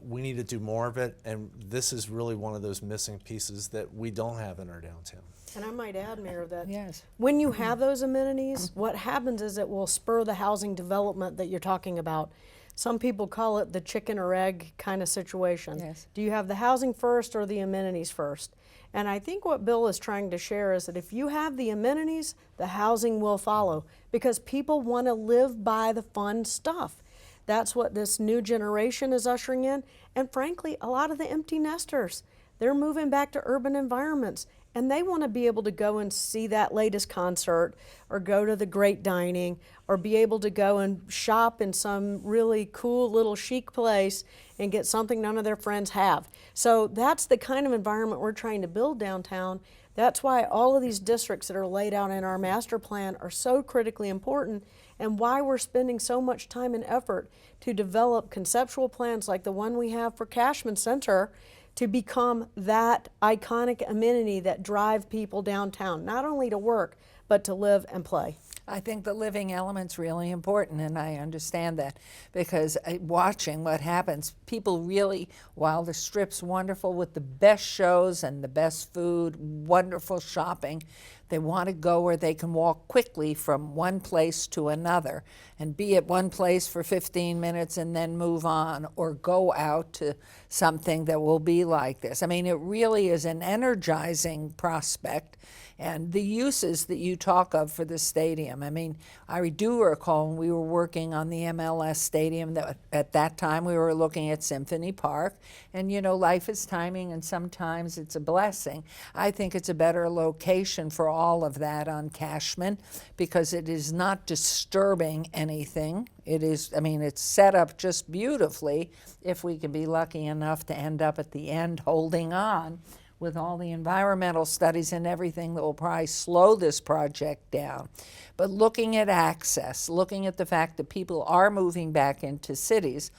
We need to do more of it, and this is really one of those missing pieces that we don't have in our downtown. And I might add, Mayor, that Yes. when you have those amenities, what happens is it will spur the housing development that you're talking about. Some people call it the chicken or egg kind of situation. Yes. Do you have the housing first or the amenities first? And I think what Bill is trying to share is that if you have the amenities, the housing will follow, because people want to live by the fun stuff. That's what this new generation is ushering in. And frankly, a lot of the empty nesters, they're moving back to urban environments, and they want to be able to go and see that latest concert or go to the great dining or be able to go and shop in some really cool little chic place and get something none of their friends have. So that's the kind of environment we're trying to build downtown. That's why all of these districts that are laid out in our master plan are so critically important, and why we're spending so much time and effort to develop conceptual plans like the one we have for Cashman Center to become that iconic amenity that drive people downtown, not only to work, but to live and play. I think the living element's really important, and I understand that, because watching what happens, people really, while the Strip's wonderful with the best shows and the best food, wonderful shopping, they want to go where they can walk quickly from one place to another and be at one place for 15 minutes and then move on, or go out to something that will be like this. I mean, it really is an energizing prospect. And the uses that you talk of for the stadium, I mean, I do recall when we were working on the MLS stadium, that at that time we were looking at Symphony Park, and you know, life is timing, and sometimes it's a blessing. I think it's a better location for all of that on Cashman, because it is not disturbing anything. It is, I mean, it's set up just beautifully, if we can be lucky enough to end up at the end holding on with all the environmental studies and everything that will probably slow this project down. But looking at access, looking at the fact that people are moving back into cities,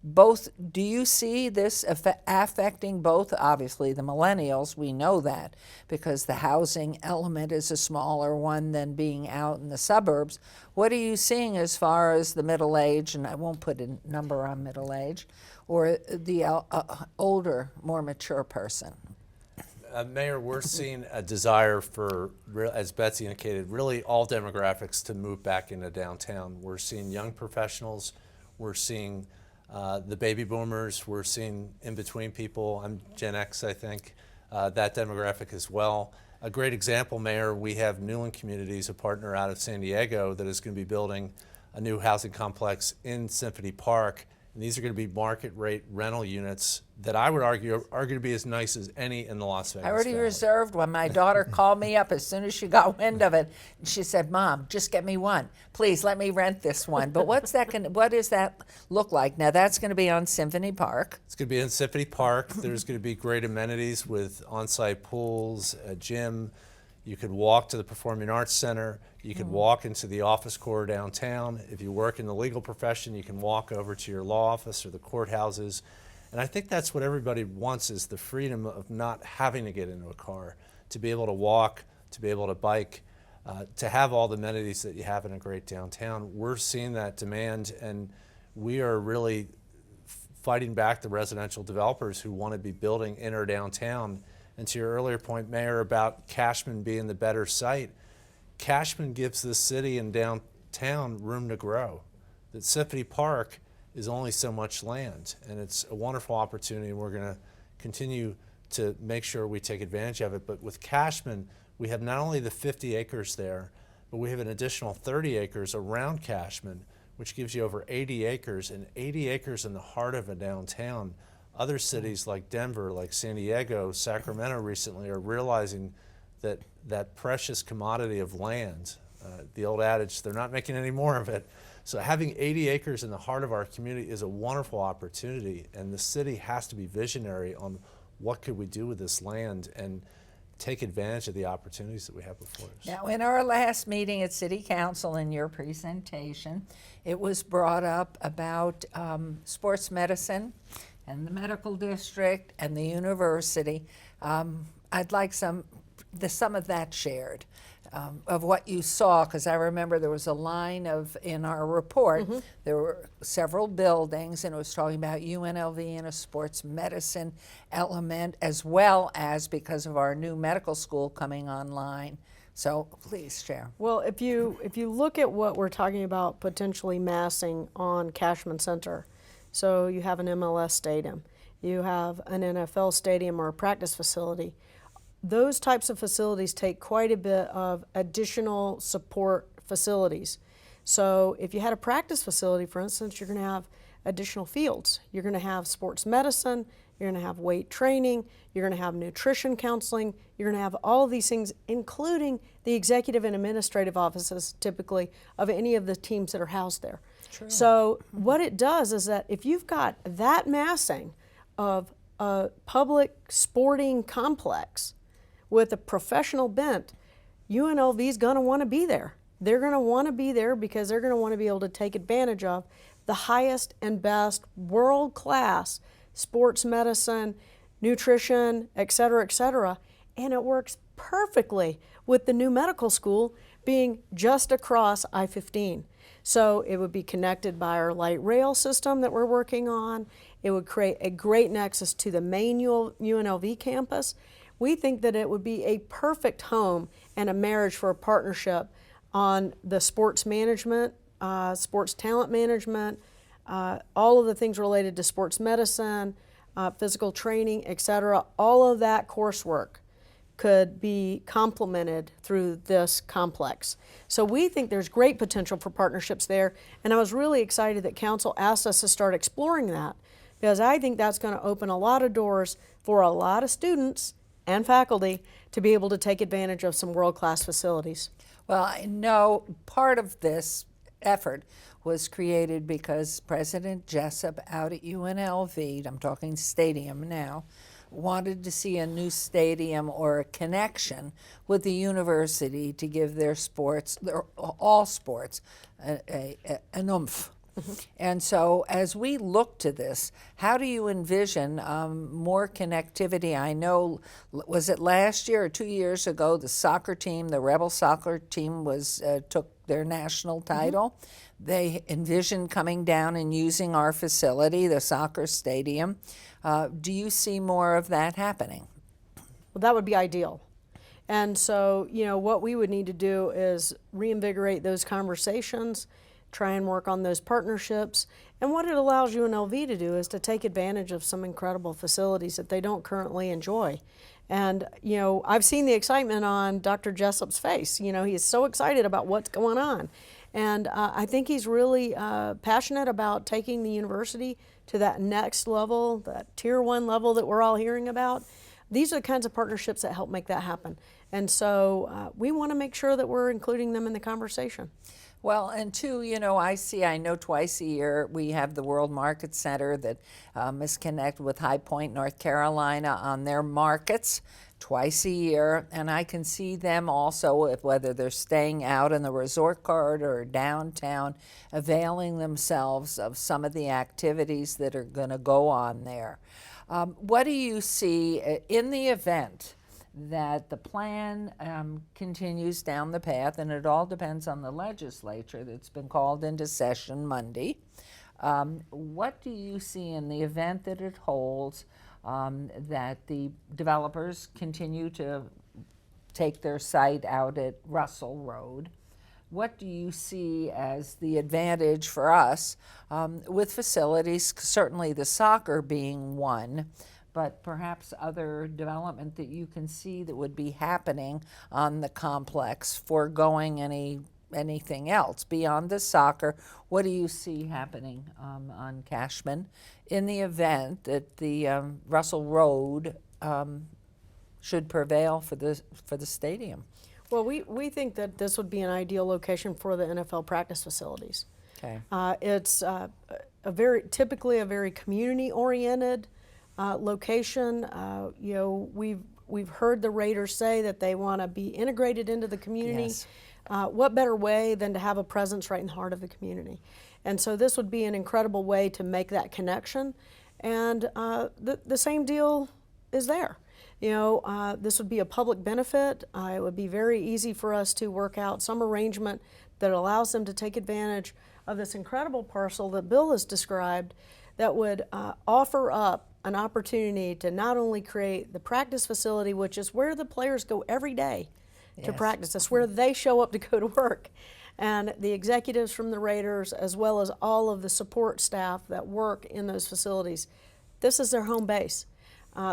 both, do you see this affecting both? Obviously, the millennials, we know that, because the housing element is a smaller one than being out in the suburbs. What are you seeing as far as the middle age, and I won't put a number on middle age, or the older, more mature person? Mayor, we're seeing a desire for, as Betsy indicated, really all demographics to move back into downtown. We're seeing young professionals, we're seeing the baby boomers, we're seeing in-between people. I'm Gen X, I think, that demographic as well. A great example, Mayor, we have Newland Communities, a partner out of San Diego, that is going to be building a new housing complex in Symphony Park. And these are going to be market rate rental units that I would argue are going to be as nice as any in the Las Vegas I already Valley. reserved one. My daughter called me up as soon as she got wind of it. And she said, "Mom, just get me one. Please let me rent this one." But what does that look like? Now that's going to be on Symphony Park. It's going to be in Symphony Park. There's going to be great amenities with on-site pools, a gym. You could walk to the Performing Arts Center. You could walk into the office core downtown. If you work in the legal profession, you can walk over to your law office or the courthouses. And I think that's what everybody wants, is the freedom of not having to get into a car, to be able to walk, to be able to bike, to have all the amenities that you have in a great downtown. We're seeing that demand, and we are really fighting back the residential developers who want to be building in or downtown. And to your earlier point, Mayor, about Cashman being the better site, Cashman gives the city and downtown room to grow. That Symphony Park is only so much land, and it's a wonderful opportunity, and we're going to continue to make sure we take advantage of it. But with Cashman, we have not only the 50 acres there, but we have an additional 30 acres around Cashman, which gives you over 80 acres, and 80 acres in the heart of a downtown. Other cities like Denver, like San Diego, Sacramento recently are realizing that that precious commodity of land, the old adage, they're not making any more of it. So having 80 acres in the heart of our community is a wonderful opportunity, and the city has to be visionary on what could we do with this land and take advantage of the opportunities that we have before us. Now, in our last meeting at City Council, in your presentation, it was brought up about sports medicine and the medical district and the university. I'd like some of that shared, of what you saw, because I remember there was a line in our report, there were several buildings, and it was talking about UNLV and a sports medicine element, as well as because of our new medical school coming online. So please share. Well, if you look at what we're talking about potentially massing on Cashman Center, so you have an MLS stadium, you have an NFL stadium or a practice facility. Those types of facilities take quite a bit of additional support facilities. So if you had a practice facility, for instance, you're going to have additional fields. You're going to have sports medicine, you're going to have weight training, you're going to have nutrition counseling, you're going to have all of these things, including the executive and administrative offices, typically, of any of the teams that are housed there. True. So what it does is that if you've got that massing of a public sporting complex with a professional bent, UNLV is going to want to be there. They're going to want to be there because they're going to want to be able to take advantage of the highest and best world-class sports medicine, nutrition, et cetera, and it works perfectly with the new medical school being just across I-15. So it would be connected by our light rail system that we're working on. It would create a great nexus to the main UNLV campus. We think that it would be a perfect home and a marriage for a partnership on the sports management, sports talent management, all of the things related to sports medicine, physical training, et cetera. All of that coursework could be complemented through this complex. So we think there's great potential for partnerships there, and I was really excited that Council asked us to start exploring that, because I think that's going to open a lot of doors for a lot of students and faculty to be able to take advantage of some world-class facilities. Well, I know part of this effort was created because President Jessup out at UNLV, I'm talking stadium now, wanted to see a new stadium or a connection with the university to give their sports, all sports, an oomph. And so, as we look to this, how do you envision more connectivity? I know, was it last year or 2 years ago, the soccer team, the Rebel soccer team, took their national title. They envisioned coming down and using our facility, the soccer stadium. Do you see more of that happening? Well, that would be ideal. And so, what we would need to do is reinvigorate those conversations, try and work on those partnerships. And what it allows UNLV to do is to take advantage of some incredible facilities that they don't currently enjoy. And, I've seen the excitement on Dr. Jessup's face. He is so excited about what's going on. And I think he's really passionate about taking the university to that next level, that tier 1 level that we're all hearing about. These are the kinds of partnerships that help make that happen. And so we want to make sure that we're including them in the conversation. Well, and two, I know twice a year we have the World Market Center that is connected with High Point, North Carolina on their markets twice a year. And I can see them also, whether they're staying out in the resort corridor or downtown, availing themselves of some of the activities that are going to go on there. What do you see in the event that the plan continues down the path, and it all depends on the legislature that's been called into session Monday? What do you see in the event that it holds, that the developers continue to take their site out at Russell Road? What do you see as the advantage for us with facilities, certainly the soccer being one, but perhaps other development that you can see that would be happening on the complex, foregoing anything else beyond the soccer? What do you see happening on Cashman in the event that the Russell Road should prevail for the stadium? Well, we think that this would be an ideal location for the NFL practice facilities. Okay. It's typically a very community-oriented location. We've heard the Raiders say that they want to be integrated into the community. Yes. What better way than to have a presence right in the heart of the community? And so this would be an incredible way to make that connection. And the same deal is there. This would be a public benefit. It would be very easy for us to work out some arrangement that allows them to take advantage of this incredible parcel that Bill has described that would offer up an opportunity to not only create the practice facility, which is where the players go every day to Yes. practice. That's where they show up to go to work. And the executives from the Raiders, as well as all of the support staff that work in those facilities, this is their home base.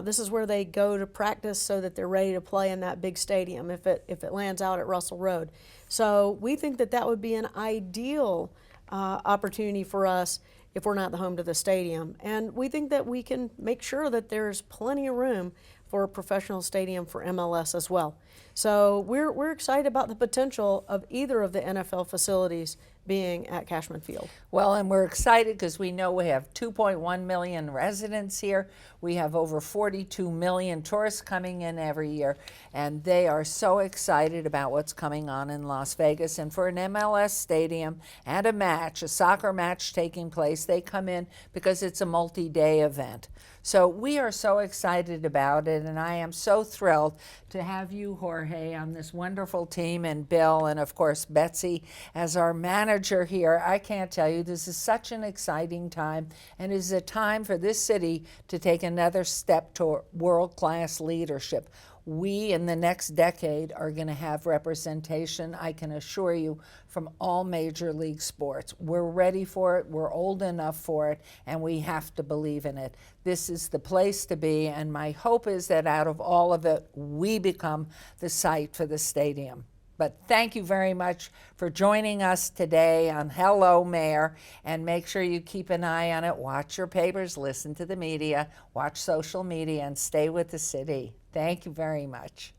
This is where they go to practice so that they're ready to play in that big stadium if it lands out at Russell Road. So we think that would be an ideal opportunity for us if we're not the home to the stadium. And we think that we can make sure that there's plenty of room for a professional stadium for MLS as well. So we're excited about the potential of either of the NFL facilities being at Cashman Field. Well, and we're excited because we know we have 2.1 million residents here. We have over 42 million tourists coming in every year, and they are so excited about what's coming on in Las Vegas. And for an MLS stadium and a soccer match taking place, they come in because it's a multi-day event. So we are so excited about it, and I am so thrilled to have you, Jorge, on this wonderful team, and Bill, and of course Betsy as our manager here. I can't tell you, this is such an exciting time, and it is a time for this city to take another step toward world-class leadership. We, in the next decade, are going to have representation, I can assure you, from all major league sports. We're ready for it, we're old enough for it, and we have to believe in it. This is the place to be, and my hope is that out of all of it, we become the site for the stadium. But thank you very much for joining us today on Hello Mayor, and make sure you keep an eye on it. Watch your papers, listen to the media, watch social media, and stay with the city. Thank you very much.